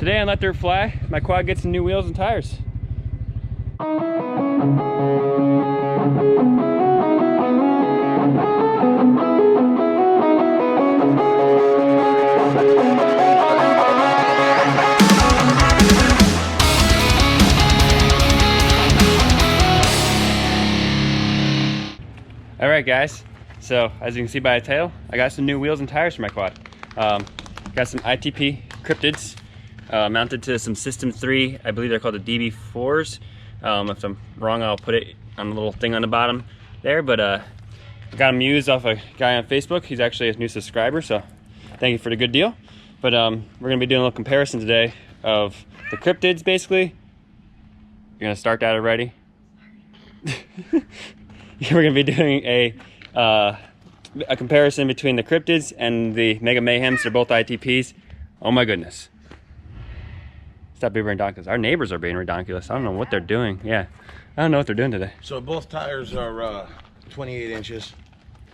Today on Let Dirt Fly, my quad gets some new wheels and tires. Alright guys, so as you can see by the tail, I got some new wheels and tires for my quad. Got some ITP Cryptids mounted to some System 3, I believe they're called the DB4s. If I'm wrong, I'll put it on the little thing on the bottom there, but I got them used off a guy on Facebook. He's actually a new subscriber, so thank you for the good deal. But we're going to be doing a little comparison today of the Cryptids, basically. You're going to start that already? We're going to be doing a comparison between the Cryptids and the Mega Mayhems. They're both ITPs. Oh my goodness. Stop being ridiculous. Our neighbors are being ridiculous. I don't know what they're doing. Yeah, I don't know what they're doing today. So both tires are 28 inches.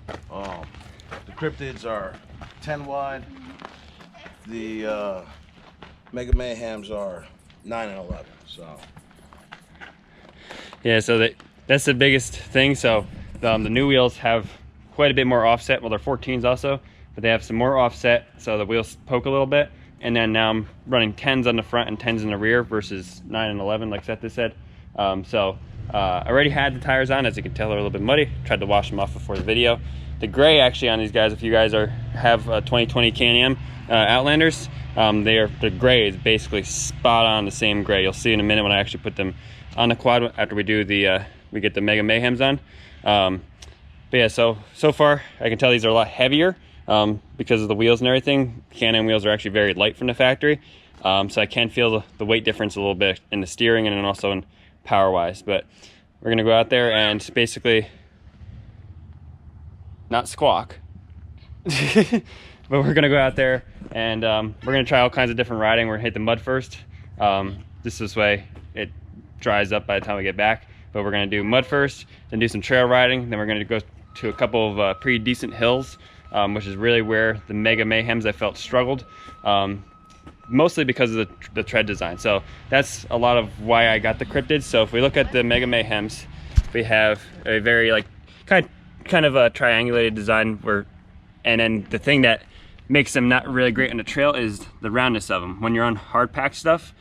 The Cryptids are 10 wide. The Mega Mayhems are 9 and 11. So yeah, so that's the biggest thing. So the new wheels have quite a bit more offset. Well, they're 14s also, but they have some more offset, so the wheels poke a little bit. And then now I'm running 10s on the front and 10s in the rear versus 9 and 11, like Seth has said. I already had the tires on. As you can tell, they're a little bit muddy. Tried to wash them off before the video. The gray actually on these guys, if you guys have 2020 Can-Am Outlanders, the gray is basically spot on the same gray. You'll see in a minute when I actually put them on the quad after we do the we get the Mega Mayhems on. But yeah, so far I can tell these are a lot heavier because of the wheels and everything. Can-Am wheels are actually very light from the factory, so I can feel the weight difference a little bit in the steering and then also in power wise. But we're gonna go out there and basically not squawk, but we're gonna go out there and we're gonna try all kinds of different riding. We're gonna hit the mud first. This way it dries up by the time we get back. But we're gonna do mud first, then do some trail riding, then we're gonna go to a couple of pretty decent hills, which is really where the Mega Mayhems I felt struggled, mostly because of the tread design. So that's a lot of why I got the Cryptids. So if we look at the Mega Mayhems, we have a very like kind of a triangulated design and then the thing that makes them not really great on the trail is the roundness of them. When you're on hard pack stuff,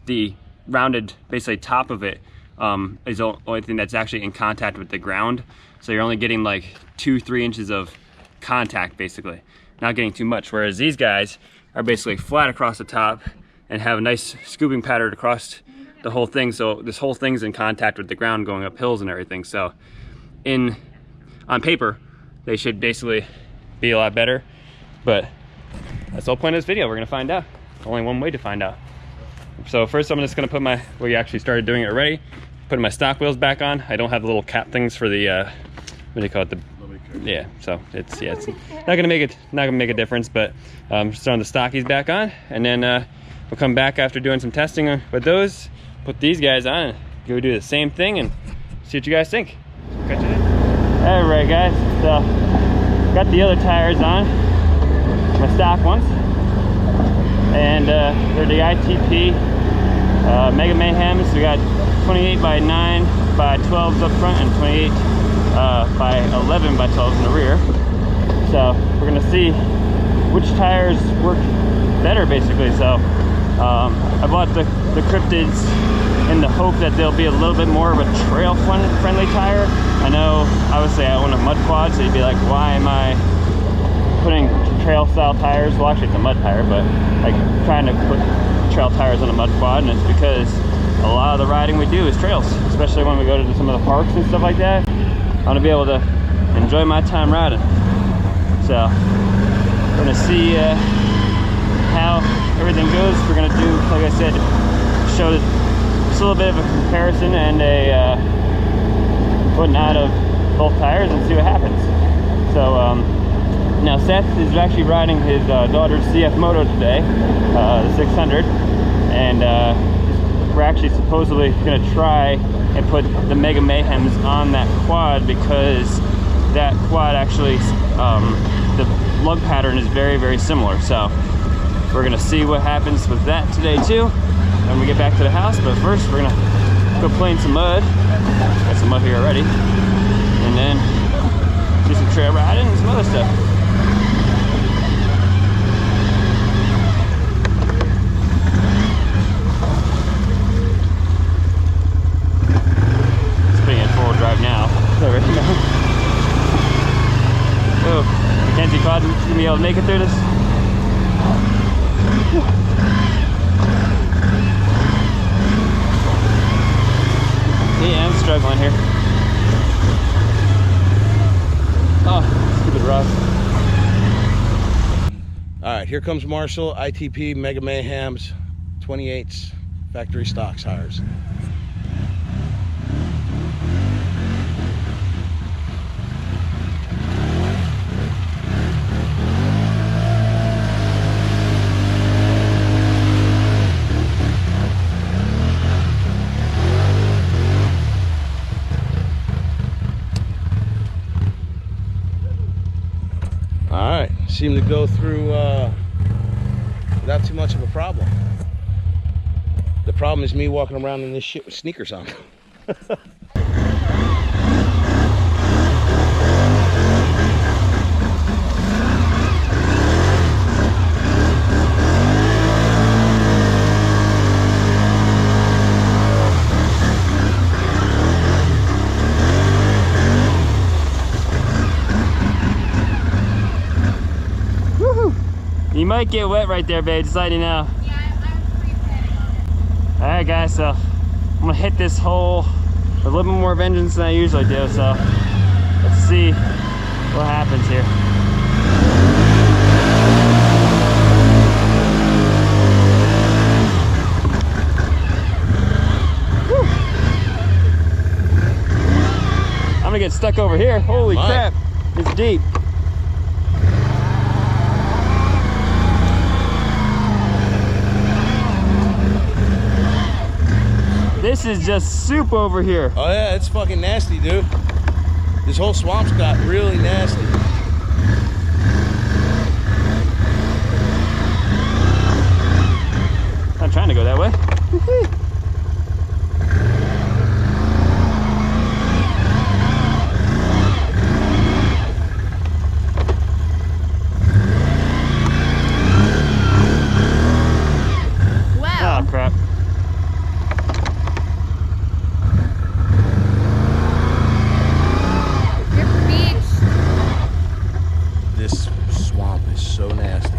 the rounded basically top of it is the only thing that's actually in contact with the ground. So you're only getting like 2-3 inches of contact, basically, not getting too much. Whereas these guys are basically flat across the top and have a nice scooping pattern across the whole thing. So this whole thing's in contact with the ground going up hills and everything. So on paper, they should basically be a lot better. But that's the whole point of this video. We're gonna find out. Only one way to find out. So first I'm just gonna put we actually started doing it already, putting my stock wheels back on. I don't have the little cap things for the what do you call it, yeah, so it's not gonna make a difference, but just throwing the stockies back on, and then we'll come back after doing some testing with those, put these guys on, go do the same thing and see what you guys think. Catch you then. All right guys, so got the other tires on, my stock ones, and they're the ITP Mega Mayhems. We got 28 by 9 by 12s up front and 28 by 11 by 12s in the rear. So we're gonna see which tires work better, basically. So I bought the Cryptids in the hope that they'll be a little bit more of a trail friendly tire. I know obviously I own a mud quad, so you'd be like, why am I putting trail style tires? Well, actually it's a mud tire, but like trying to put trail tires on a mud quad, and it's because a lot of the riding we do is trails, especially when we go to some of the parks and stuff like that. I want to be able to enjoy my time riding. So we're gonna see how everything goes. We're gonna do, like I said, show just a little bit of a comparison and a putting out of both tires and see what happens. So now Seth is actually riding his daughter's CF Moto today, the 600, and we're actually supposedly going to try and put the Mega Mayhems on that quad, because that quad actually, the lug pattern is very, very similar. So we're gonna see what happens with that today too when we get back to the house. But first we're gonna go play in some mud. Got some mud here already, and then do some trail riding and some other stuff. It's putting in four-wheel drive now. Already now. Oh, Mackenzie Cod gonna be able to make it through this. Yeah, I'm struggling here. Oh, stupid rock. All right, here comes Marshall, ITP Mega Mayhems, 28s, factory stock tires. All right, seem to go through without too much of a problem. The problem is me walking around in this shit with sneakers on. You might get wet right there, babe, just letting you know. Yeah, I'm pretty petting on it. Alright guys, so I'm gonna hit this hole with a little bit more vengeance than I usually do, so let's see what happens here. Whew. I'm gonna get stuck over here. Holy crap, it's deep. This is just soup over here. Oh yeah, it's fucking nasty, dude. This whole swamp's got really nasty. I'm trying to go that way. Wow. Oh crap. This swamp is so nasty.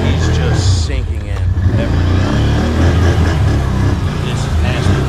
He's just sinking in everywhere. This is nasty.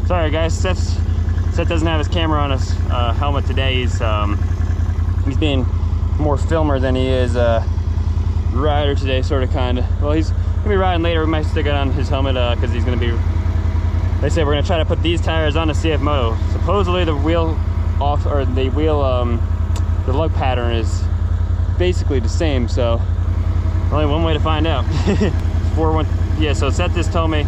Sorry guys, Seth doesn't have his camera on his helmet today. He's being more filmer than he is rider today, sort of, kind of. Well, he's gonna be riding later. We might stick it on his helmet because he's gonna be. They say we're gonna try to put these tires on the CF Moto. Supposedly the wheel off, or the wheel, the lug pattern is basically the same. So only one way to find out. 4-1. Yeah. So Seth just told me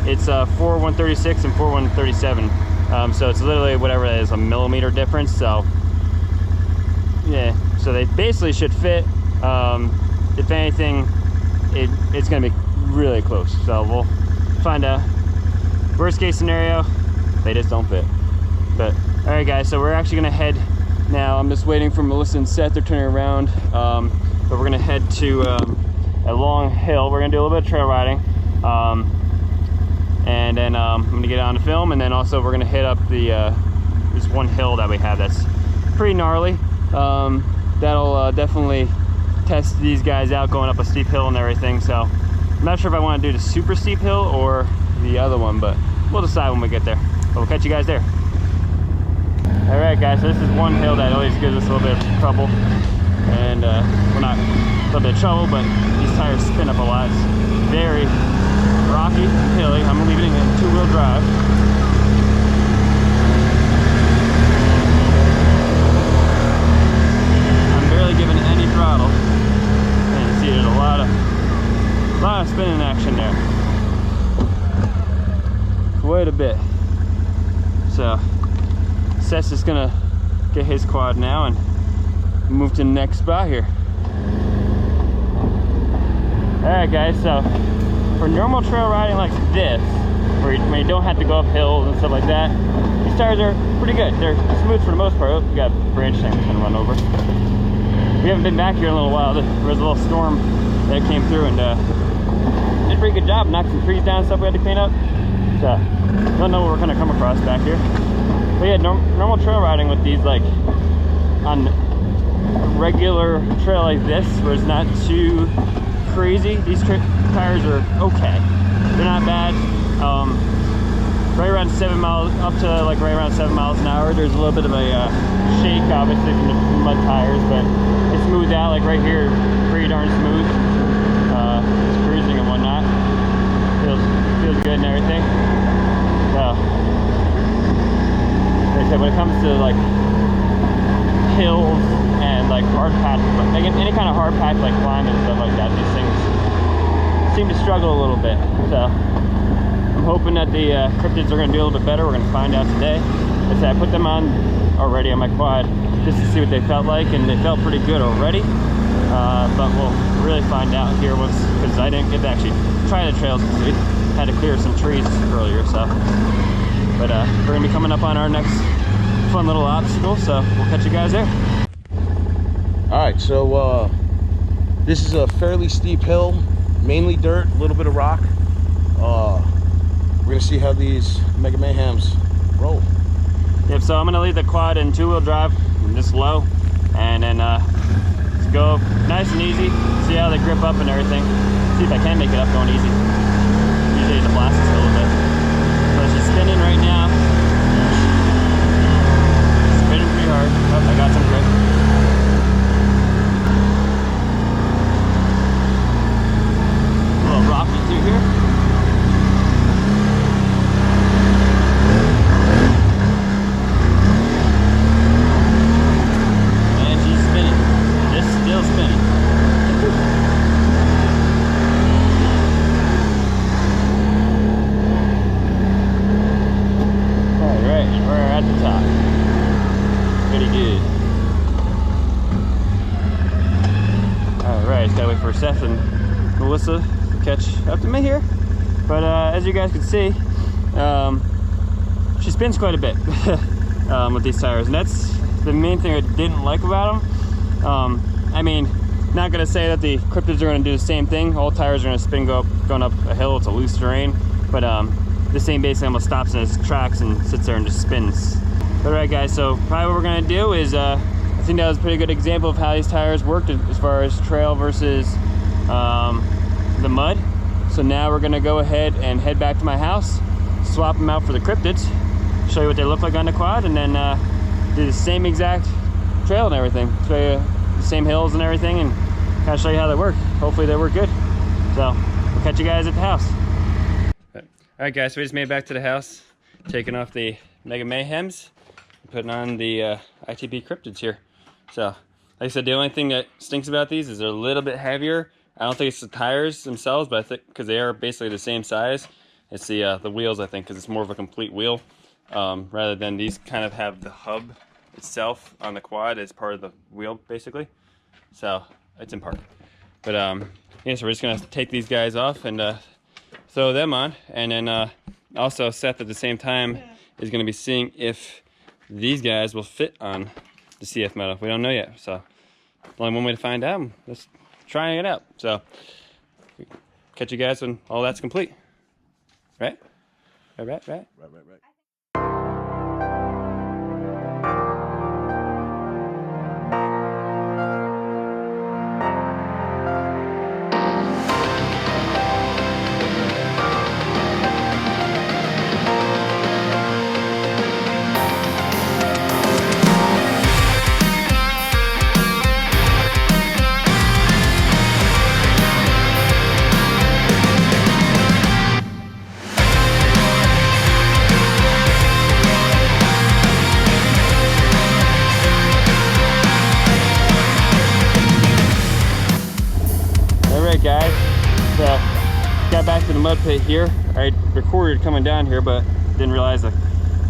it's 4-136 and 4-137. So it's literally whatever that is, a millimeter difference. So yeah, so they basically should fit. If anything, it's gonna be really close. So we'll find out. Worst case scenario, they just don't fit. But all right guys, so we're actually gonna head now. I'm just waiting for Melissa and Seth. They're turning around, but we're gonna head to a long hill. We're gonna do a little bit of trail riding, and then I'm gonna get on the film, and then also we're gonna hit up the this one hill that we have that's pretty gnarly. That'll definitely test these guys out, going up a steep hill and everything. So I'm not sure if I want to do the super steep hill or the other one, but we'll decide when we get there. But we'll catch you guys there. All right, guys, so this is one hill that always gives us a little bit of trouble. And, well, not a little bit of trouble, but these tires spin up a lot. It's very rocky and hilly. I'm leaving it in two-wheel drive. I'm barely giving any throttle. And you see there's a lot of spinning action there. Quite a bit. So Seth's just gonna get his quad now and move to the next spot here. Alright guys, so for normal trail riding like this, where you don't have to go up hills and stuff like that, these tires are pretty good. They're smooth for the most part. Oh, we got a branch thing that's gonna run over. We haven't been back here in a little while. There was a little storm that came through and did a pretty good job. Knocked some trees down and stuff we had to clean up. So, don't know what we're gonna come across back here. But yeah, normal trail riding with these, like on a regular trail like this, where it's not too crazy, these tires are okay. They're not bad. Right around 7 miles, up to like right around 7 miles an hour. There's a little bit of a shake, obviously, from the mud tires, but it smooths out. Like right here, pretty darn smooth. It's cruising and whatnot. Feels good and everything. So, like I said, when it comes to like hills and like hard patch, like any kind of hard patch like climbing and stuff like that, these things seem to struggle a little bit. So I'm hoping that the Cryptids are going to do a little bit better. We're going to find out today. Like I said, I put them on already on my quad just to see what they felt like, and they felt pretty good already. But we'll really find out here once, because I didn't get to actually try the trails because we had to clear some trees earlier. So, but we're going to be coming up on our next fun little obstacle, so we'll catch you guys there. All right, so this is a fairly steep hill, mainly dirt, a little bit of rock. We're gonna see how these Mega Mayhems roll. Yep, so I'm gonna leave the quad in two-wheel drive, this low, and then just go nice and easy, see how they grip up and everything. See if I can make it up going easy. Usually the blast is a little bit. So she's spinning right now. Spinning pretty hard. Oh, I got some grip. A little rocky through here. And she's spinning. Just still spinning. Alright, we're at the top. Pretty good. Alright, gotta wait for Seth and Melissa to catch up to me here. But as you guys can see, she spins quite a bit with these tires, and that's the main thing I didn't like about them. I mean, not gonna say that the Cryptids are gonna do the same thing. All tires are gonna spin going up a hill. It's a loose terrain, but this thing basically almost stops in its tracks and sits there and just spins. All right, guys, so probably what we're gonna do is I think that was a pretty good example of how these tires worked as far as trail versus the mud. So now we're gonna go ahead and head back to my house, swap them out for the Cryptids, show you what they look like on the quad, and then do the same exact trail and everything. Show you the same hills and everything, and kind of show you how they work. Hopefully they work good. So we'll catch you guys at the house. All right, guys, so we just made it back to the house, taking off the Mega Mayhems, putting on the ITP Cryptids here. So, like I said, the only thing that stinks about these is they're a little bit heavier. I don't think it's the tires themselves, but I think because they are basically the same size, it's the wheels, I think, because it's more of a complete wheel, rather than these kind of have the hub itself on the quad as part of the wheel, basically. So it's in part. But yeah, so we're just gonna take these guys off and throw them on, and then also Seth at the same time is gonna be seeing if these guys will fit on the CF Moto. We don't know yet, so only one way to find out. Let's trying it out. So catch you guys when all that's complete. Right? Right. Right. mud pit here. I recorded coming down here, but didn't realize the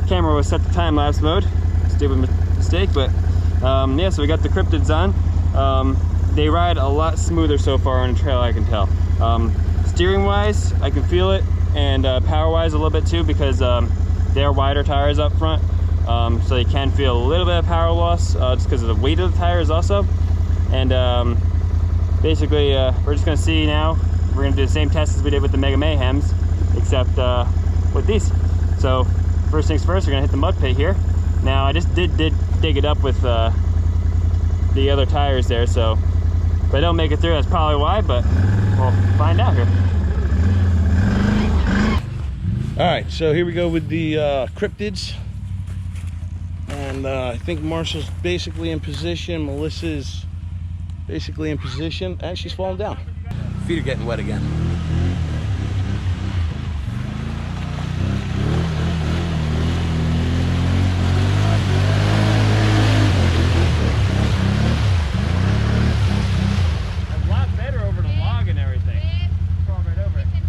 camera was set to time-lapse mode. Stupid mistake, but yeah, so we got the Cryptids on. They ride a lot smoother so far on the trail, I can tell. Steering wise, I can feel it, and power wise a little bit too, because they are wider tires up front, so you can feel a little bit of power loss just because of the weight of the tires also. And basically we're just going to see now. We're going to do the same test as we did with the Mega Mayhems, except with these. So first things first, we're going to hit the mud pit here. Now I just did dig it up with the other tires there, so if I don't make it through, that's probably why, but we'll find out here. All right, so here we go with the Cryptids. And I think Marshall's basically in position. Melissa's basically in position. And she's falling down. Feet are getting wet again. A lot better over the log and everything. Crawl right over it. Hit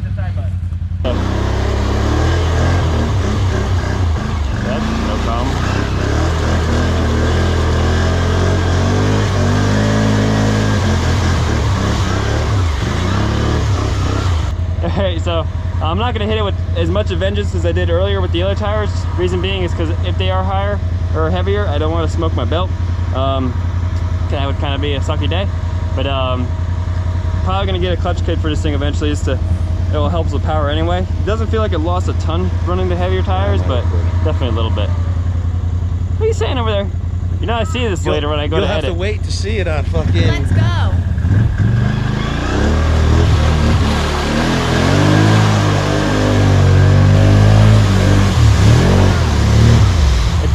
the side button. That's no problem. Alright, so I'm not going to hit it with as much of vengeance as I did earlier with the other tires. Reason being is because if they are higher or heavier, I don't want to smoke my belt. That would kind of be a sucky day. But probably going to get a clutch kit for this thing eventually, just to, it will help with power anyway. It doesn't feel like it lost a ton running the heavier tires, but definitely a little bit. What are you saying over there? You know, I see this later when I go to edit. You'll have to wait to see it on fucking... Let's go.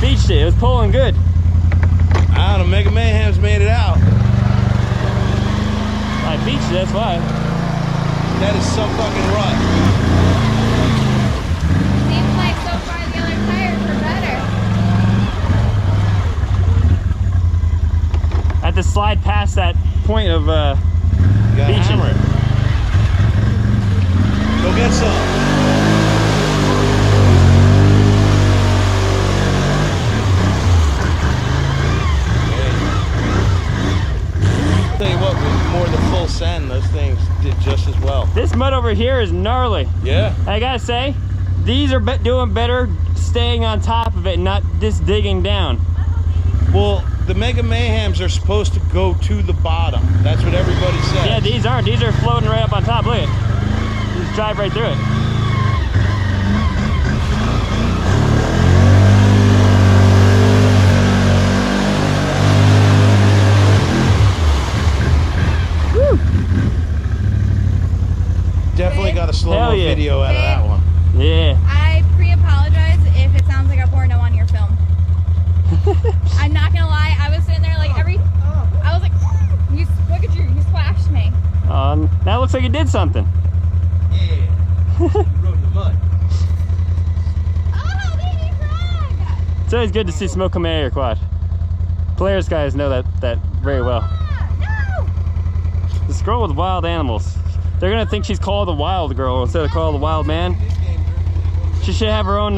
Beached it. It was pulling good. I don't know, Mega Mayhem's made it out. I beached it, that's why. That is some fucking rut. Seems like so far the other tires are better. I had to slide past that point of You gotta beaching. hammer it. Go get some. Tell you what, with more than full send, those things did just as well. This mud over here is gnarly. Yeah. I gotta say, these are doing better staying on top of it and not just digging down. Well, the Mega Mayhems are supposed to go to the bottom. That's what everybody says. Yeah, these aren't. These are floating right up on top. Look at it. Just drive right through it. Definitely got a slow-mo Hell yeah. video out of that one. Yeah. I pre-apologize if it sounds like a porno on your film. I'm not gonna lie, I was sitting there like I was like, you look at you splashed me. That looks like you did something. Yeah. You rode in the mud. Oh, baby frog! It's always good to see smoke come out of your quad. Players guys know that very well. No! This girl with wild animals. They're gonna think she's called the wild girl instead of called the wild man. She should have her own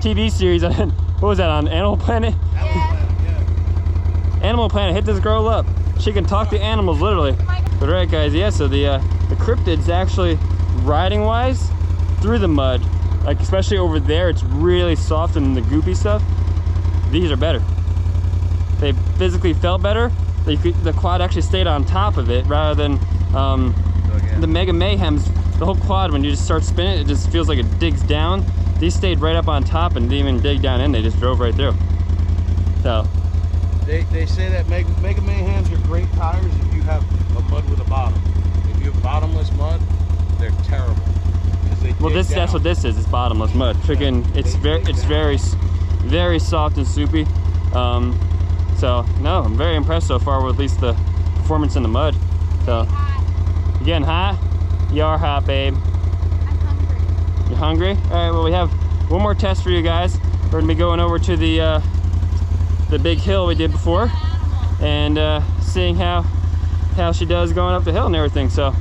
TV series on, what was that, on Animal Planet? Yeah. Animal Planet, hit this girl up. She can talk to animals, literally. But right guys, yeah, so the Cryptids actually, riding wise, through the mud, like especially over there, it's really soft and the goopy stuff. These are better. They physically felt better. The quad actually stayed on top of it rather than the Mega Mayhems. The whole quad, when you just start spinning, it just feels like it digs down. These stayed right up on top and didn't even dig down in. They just drove right through. So They say that Mega Mayhems are great tires if you have a mud with a bottom. If you have bottomless mud, they're terrible. Well, that's what this is. It's bottomless mud. Freaking, it's very soft and soupy. So no, I'm very impressed so far with at least the performance in the mud. So you getting hot? You are hot, babe. I'm hungry. You hungry? All right. Well, we have one more test for you guys. We're gonna be going over to the big hill we did before, and seeing how she does going up the hill and everything. So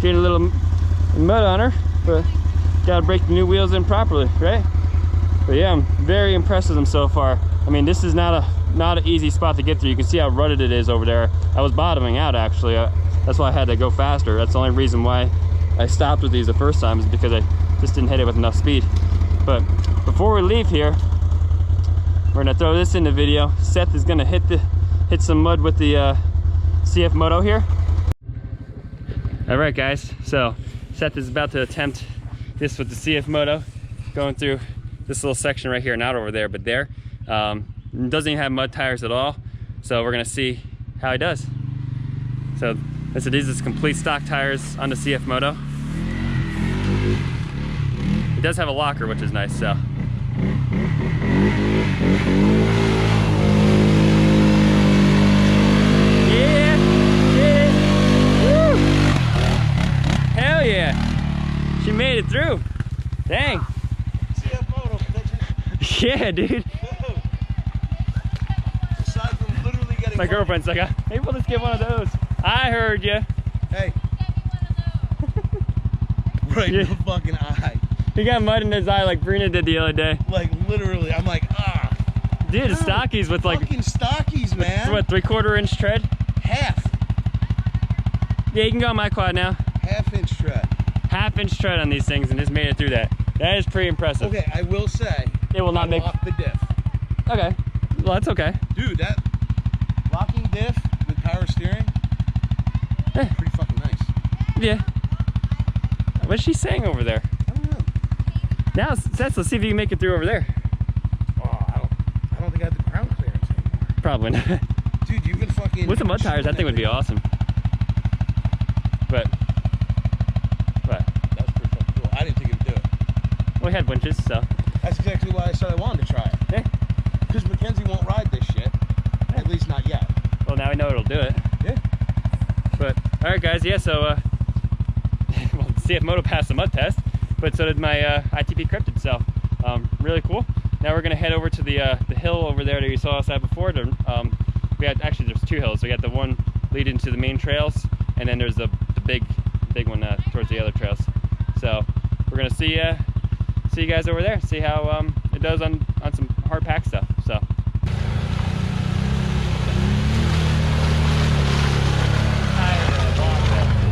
getting a little mud on her, but gotta break the new wheels in properly, right? But yeah, I'm very impressed with them so far. I mean, this is not an easy spot to get through. You can see how rutted it is over there. I was bottoming out actually. That's why I had to go faster. That's the only reason why I stopped with these the first time, is because I just didn't hit it with enough speed. But before we leave here, we're gonna throw this in the video. Seth is gonna hit some mud with the CF Moto here. All right, guys. So Seth is about to attempt this with the CF Moto, going through this little section right here, not over there, but there. Doesn't even have mud tires at all. So we're gonna see how he does. So these is complete stock tires on the CF Moto. It does have a locker, which is nice. So. Yeah, yeah, woo! Hell yeah! She made it through. Dang. CF Moto, bitches. Yeah, dude. Aside from literally getting My girlfriend's like, maybe we'll just get one of those. I heard you. Hey. Right in the fucking eye. He got mud in his eye like Brina did the other day. Like literally, I'm like, ah. Dude, the stockies with like fucking stockies, man. What, 3/4 inch tread? Half. Yeah, you can go on my quad now. Half-inch tread. Half-inch tread on these things, and just made it through that. That is pretty impressive. Okay, I will say. It will not make the diff. Okay, well that's okay. Dude, that locking diff with power steering, pretty fucking nice. Yeah. What's she saying over there? I don't know. Now, Seth, let's see if you can make it through over there. Oh, I don't think I have the ground clearance anymore. Probably not. Dude, you've been fucking. With the mud tires, that thing would be awesome. But that's pretty fucking cool. I didn't think it would do it. we had winches, so. That's exactly why I said I wanted to try it. Yeah. Because Mackenzie won't ride this shit. At least not yet. Well, now we know it'll do it. Yeah. But all right, guys. Yeah. So, well, CF Moto passed the mud test, but so did my ITP Cryptid. So, really cool. Now we're gonna head over to the hill over there that you saw us at before. Actually there's two hills. So we got the one leading to the main trails, and then there's the big one towards the other trails. So we're gonna see you guys over there. See how it does on some hard pack stuff. So.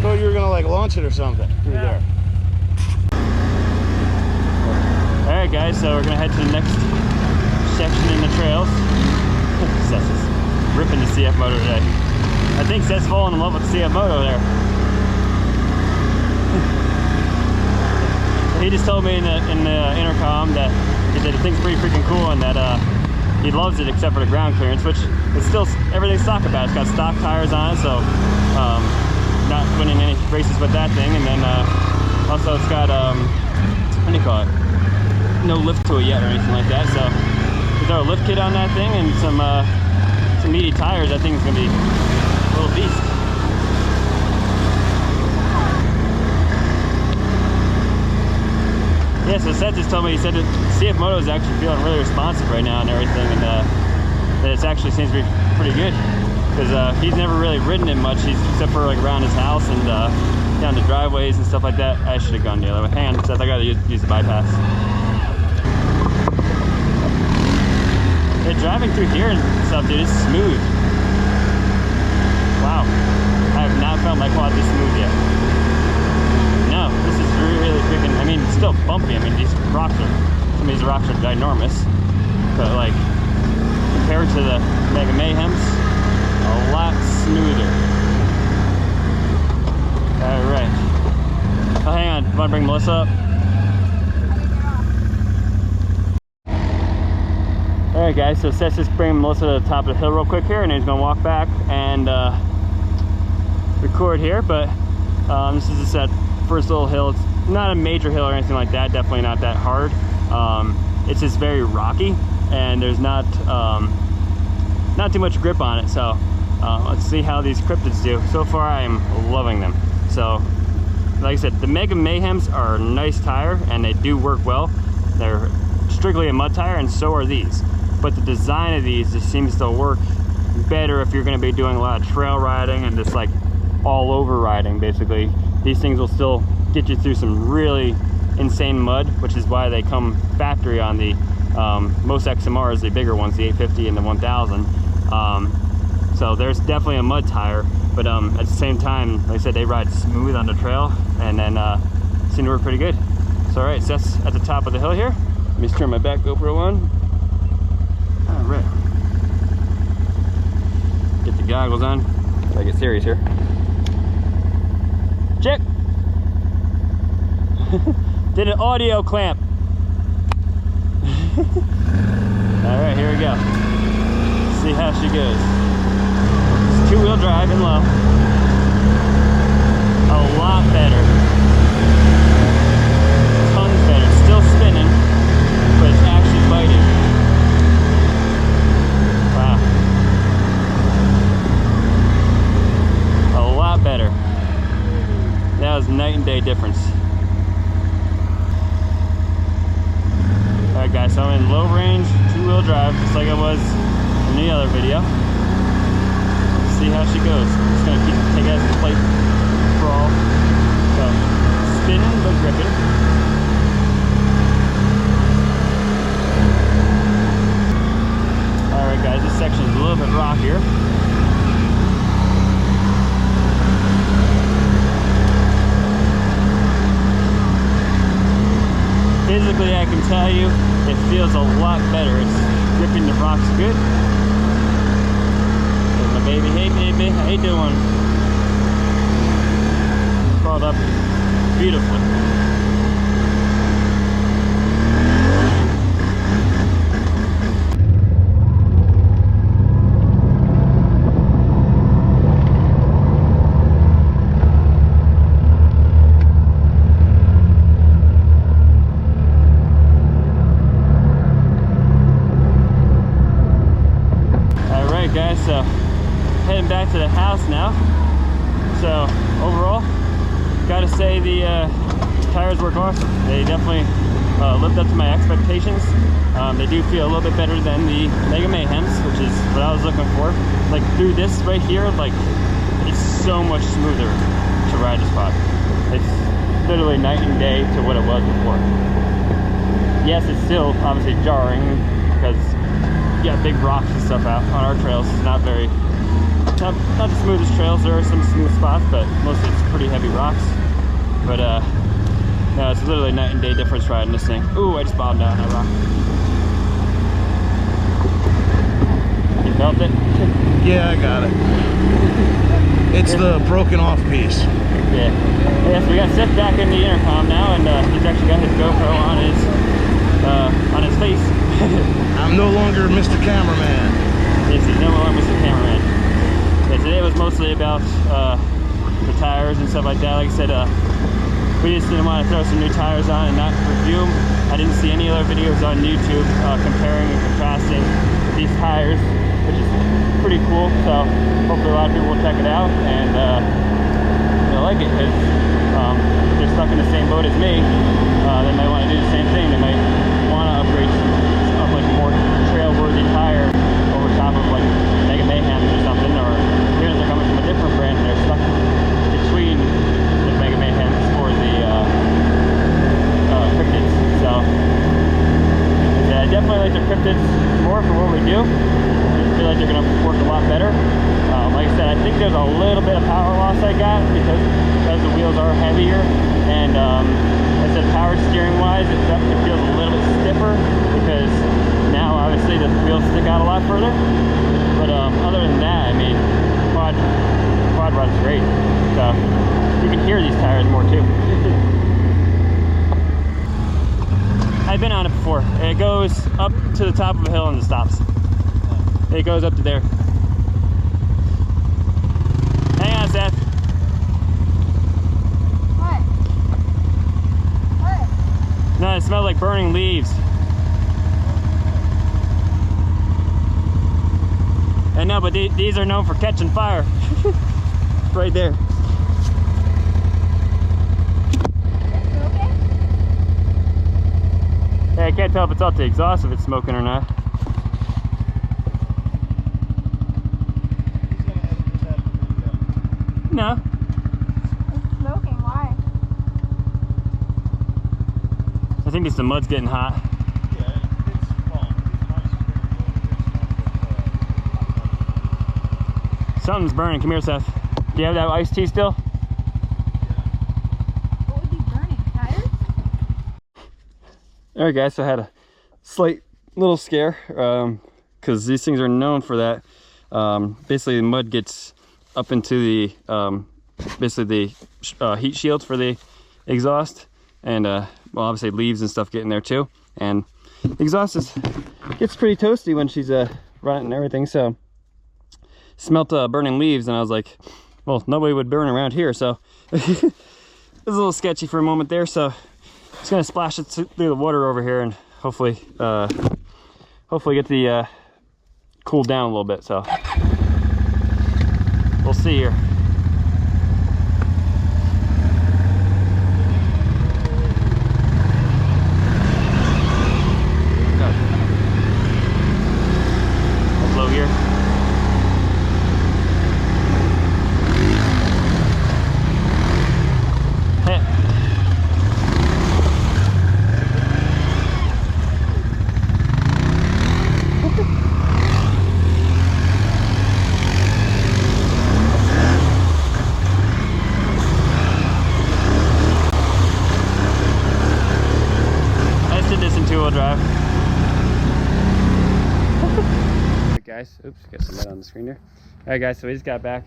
Thought you were gonna like launch it or something through there. All right, guys. So we're gonna head to the next section in the trails. Seth is ripping the CF Moto today. I think Seth's falling in love with the CF Moto there. He just told me in the intercom that the thing's pretty freaking cool, and that he loves it except for the ground clearance, which is still everything's stock about it. It's got stock tires on it, so not winning any races with that thing. And then also it's got what do you call it? No lift to it yet or anything like that. So we throw a lift kit on that thing and some meaty tires. That thing's gonna be a little beast. Yeah, so Seth just told me, he said that CF Moto is actually feeling really responsive right now and everything, and that it actually seems to be pretty good, because he's never really ridden it much, except for like around his house and down the driveways and stuff like that. I should have gone the other way. Hang on, Seth, I gotta use the bypass. Yeah, driving through here and stuff, dude, it's smooth. Wow, I have not felt my quad this smooth yet. No, this is really freaking, I mean, it's still bumpy. I mean, some of these rocks are ginormous, but like, compared to the Mega Mayhems, a lot smoother. All right. Oh, hang on, want to bring Melissa up? All right, guys, so Seth's just bringing Melissa to the top of the hill real quick here, and he's gonna walk back and record here, but this is just that first little hill. It's not a major hill or anything like that, definitely not that hard. It's just very rocky, and there's not too much grip on it. So let's see how these Cryptids do. So far I am loving them. So like I said, the Mega Mayhems are a nice tire and they do work well. They're strictly a mud tire, and so are these, but the design of these just seems to work better if you're going to be doing a lot of trail riding and just like all over riding, basically these things will still get you through some really insane mud, which is why they come factory on the most XMRs, the bigger ones, the 850 and the 1000. So there's definitely a mud tire, but at the same time, like I said, they ride smooth on the trail, and then seem to work pretty good. So all right, Seth's at the top of the hill here. Let me just turn my back GoPro on. All right. Get the goggles on. Gotta get serious here. Check. Did an audio clamp. All right, here we go. See how she goes. It's two-wheel drive and low. A lot better. Tons better. Still spinning, but it's actually biting. Wow. A lot better. That was night and day difference. Alright guys, so I'm in low range, two-wheel drive, just like I was in the other video. Let's see how she goes. I'm just gonna take it as a plate crawl. So, spinning but gripping. Alright guys, this section is a little bit rockier. Physically, I can tell you, it feels a lot better. It's gripping the rocks good. There's my baby. Hey baby, how you doing? Crawled up beautifully. Guys, so heading back to the house now. So overall, gotta say the tires work awesome. They definitely lived up to my expectations. They do feel a little bit better than the Mega Mayhems, which is what I was looking for. Like through this right here, like it's so much smoother to ride this spot. It's literally night and day to what it was before. Yes, it's still obviously jarring because you got big rocks and stuff out on our trails. It's not very, not the smoothest trails. There are some smooth spots, but mostly it's pretty heavy rocks. But no, it's literally night and day difference riding this thing. Ooh, I just bobbed out on that rock. You felt it? Yeah, I got it. It's the broken off piece. Yeah. Yes, we got Seth back in the intercom now, and he's actually got his GoPro on his face. I'm no longer Mr. Cameraman. Yes, he's no longer Mr. Cameraman. Yeah, today was mostly about the tires and stuff like that. Like I said, we just didn't want to throw some new tires on and not review them. I didn't see any other videos on YouTube comparing and contrasting these tires, which is pretty cool. So hopefully a lot of people will check it out and they'll like it, because if they're stuck in the same boat as me, they might want to do the same thing. They might want to upgrade some like more trail-worthy tire over top of like Mega Mayhem or something, or even if they're coming from a different brand and they're stuck between the Mega Mayhems or the Cryptids. So yeah, I definitely like the Cryptids more for what we do. I feel like they're going to work a lot better. Like I said, I think there's a little bit of power loss I got because the wheels are heavier, and I said power steering wise it definitely feels a little bit stiffer because now obviously the wheels stick out a lot further. But other than that, I mean, quad rod's great. So you can hear these tires more too. I've been on it before. It goes up to the top of a hill and it stops. It goes up to there. Hang on, Seth. What? What? No, it smells like burning leaves. I know, but these are known for catching fire. Right there. Hey, I can't tell if it's off the exhaust, if it's smoking or not. No. It's smoking. Why? I think it's the mud's getting hot. Yeah, it's well, Something's burning. Come here, Seth. Do you have that iced tea still? What would be burning? Tires? All right, guys. So I had a slight little scare because these things are known for that. Basically, the mud gets up into the basically the heat shield for the exhaust, and well, obviously leaves and stuff get in there too. And the exhaust gets pretty toasty when she's running and everything. So smelt burning leaves, and I was like, well, nobody would burn around here. So it was a little sketchy for a moment there. So just gonna splash it through the water over here, and hopefully get the cool down a little bit. So we'll see here. That's low gear. Hey. Two-wheel drive. Alright guys, oops, got some mud on the screen here. Alright guys, so we just got back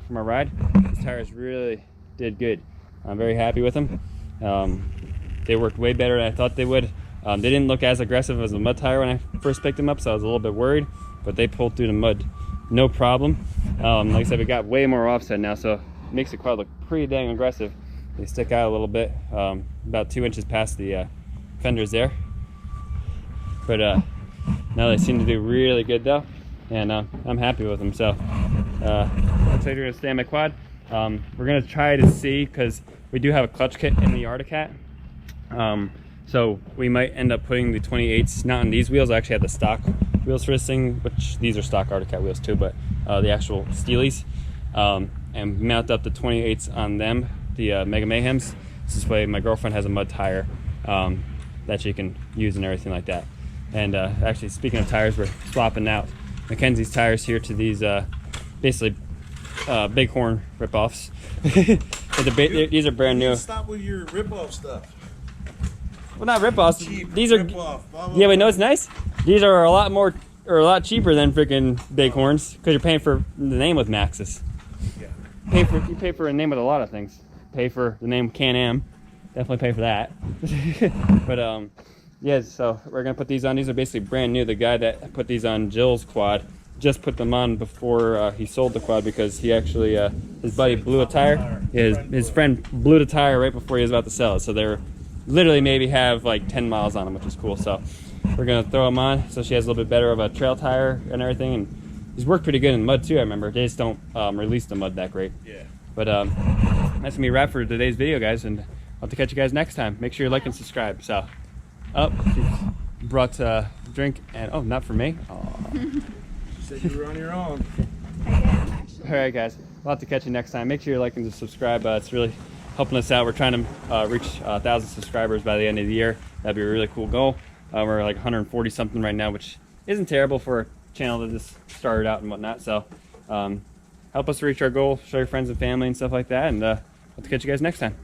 from our ride. These tires really did good. I'm very happy with them. They worked way better than I thought they would. They didn't look as aggressive as a mud tire when I first picked them up, so I was a little bit worried, but they pulled through the mud no problem. Like I said, we got way more offset now, so it makes the quad look pretty dang aggressive. They stick out a little bit, about 2 inches past the fenders there. But now they seem to do really good though, and I'm happy with them. So looks like they're gonna stay on my quad. We're gonna try to see, because we do have a clutch kit in the Arctic. So we might end up putting the 28s not on these wheels. I actually have the stock wheels for this thing, which these are stock Arctic wheels too, but the actual Steelies, and mount up the 28s on them, the Mega Mayhems. This way my girlfriend has a mud tire that she can use and everything like that. And actually, speaking of tires, we're swapping out Mackenzie's tires here to these basically Bighorn rip-offs. These are brand new. Stop with your rip-off stuff. Well, not rip-offs. These are rip-off. Yeah, but no, it's nice. These are a lot cheaper than freaking Bighorns, because you're paying for the name with Maxxis. Yeah. You pay for a name with a lot of things. Pay for the name Can-Am. Definitely pay for that. But yeah, so we're gonna put these on. These are basically brand new. The guy that put these on Jill's quad just put them on before he sold the quad, because he actually his buddy blew a tire. His friend blew the tire right before he was about to sell it. So they're literally maybe have like 10 miles on them, which is cool. So we're gonna throw them on so she has a little bit better of a trail tire and everything. And these work pretty good in mud too. I remember they just don't release the mud that great. Yeah. But that's gonna be a wrap for today's video, guys, and I'll have to catch you guys next time. Make sure you like and subscribe. So. Oh, she brought a drink, and oh, not for me. You said you were on your own. All right, guys. We'll have to catch you next time. Make sure you like and subscribe. It's really helping us out. We're trying to reach 1,000 subscribers by the end of the year. That'd be a really cool goal. We're like 140 something right now, which isn't terrible for a channel that just started out and whatnot. So help us reach our goal. Show your friends and family and stuff like that. And I'll have to catch you guys next time.